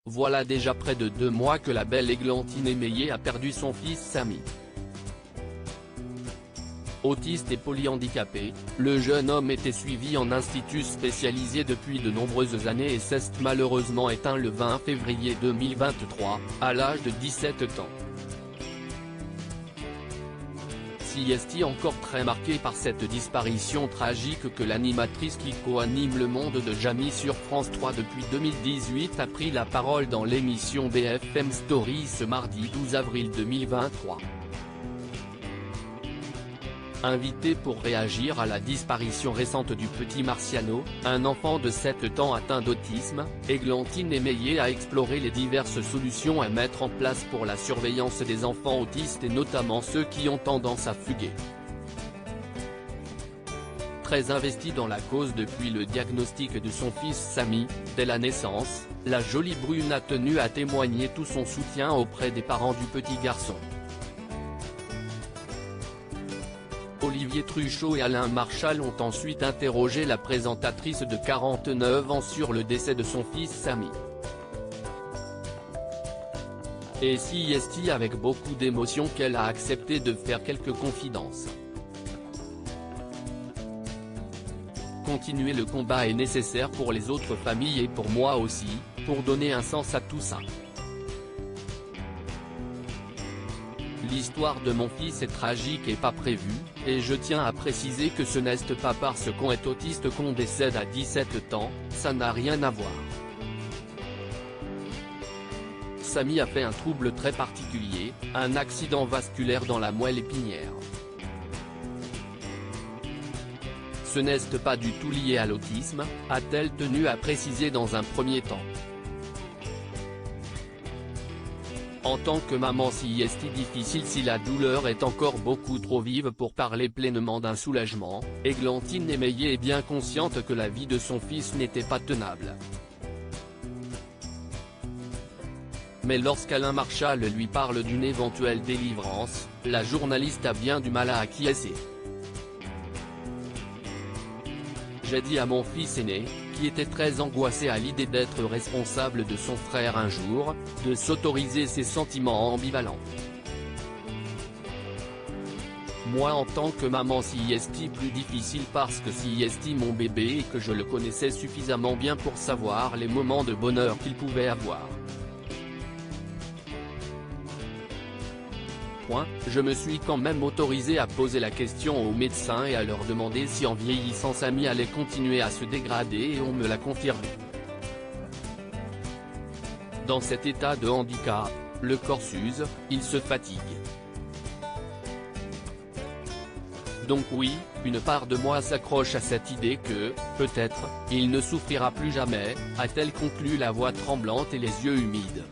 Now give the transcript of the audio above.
Voilà déjà près de 2 mois que la belle Églantine Émeillé a perdu son fils Samy. Autiste et polyhandicapé, le jeune homme était suivi en institut spécialisé depuis de nombreuses années et s'est malheureusement éteint le 20 février 2023, à l'âge de 17 ans. Si est encore très marqué par cette disparition tragique que l'animatrice qui co-anime Le Monde de Jamie sur France 3 depuis 2018 a pris la parole dans l'émission BFM Story ce mardi 12 avril 2023. Invitée pour réagir à la disparition récente du petit Marciano, un enfant de 7 ans atteint d'autisme, Églantine Émeillé a exploré les diverses solutions à mettre en place pour la surveillance des enfants autistes et notamment ceux qui ont tendance à fuguer. Très investie dans la cause depuis le diagnostic de son fils Samy, dès la naissance, la jolie brune a tenu à témoigner tout son soutien auprès des parents du petit garçon. Olivier Truchot et Alain Marchal ont ensuite interrogé la présentatrice de 49 ans sur le décès de son fils Samy. Et si est avec beaucoup d'émotion qu'elle a accepté de faire quelques confidences. Continuer le combat est nécessaire pour les autres familles et pour moi aussi, pour donner un sens à tout ça. L'histoire de mon fils est tragique et pas prévue, et je tiens à préciser que ce n'est pas parce qu'on est autiste qu'on décède à 17 ans, ça n'a rien à voir. Samy a fait un trouble très particulier, un accident vasculaire dans la moelle épinière. Ce n'est pas du tout lié à l'autisme, a-t-elle tenu à préciser dans un premier temps. En tant que maman si est difficile si la douleur est encore beaucoup trop vive pour parler pleinement d'un soulagement, Églantine Émeillé est bien consciente que la vie de son fils n'était pas tenable. Mais lorsqu'Alain Marchal lui parle d'une éventuelle délivrance, la journaliste a bien du mal à acquiescer. J'ai dit à mon fils aîné, qui était très angoissé à l'idée d'être responsable de son frère un jour, de s'autoriser ses sentiments ambivalents. Moi en tant que maman si est plus difficile parce que si est mon bébé et que je le connaissais suffisamment bien pour savoir les moments de bonheur qu'il pouvait avoir. Je me suis quand même autorisé à poser la question aux médecins et à leur demander si en vieillissant Samy allait continuer à se dégrader et on me l'a confirmé. Dans cet état de handicap, le corps s'use, il se fatigue. Donc oui, une part de moi s'accroche à cette idée que, peut-être, il ne souffrira plus jamais, a-t-elle conclu la voix tremblante et les yeux humides.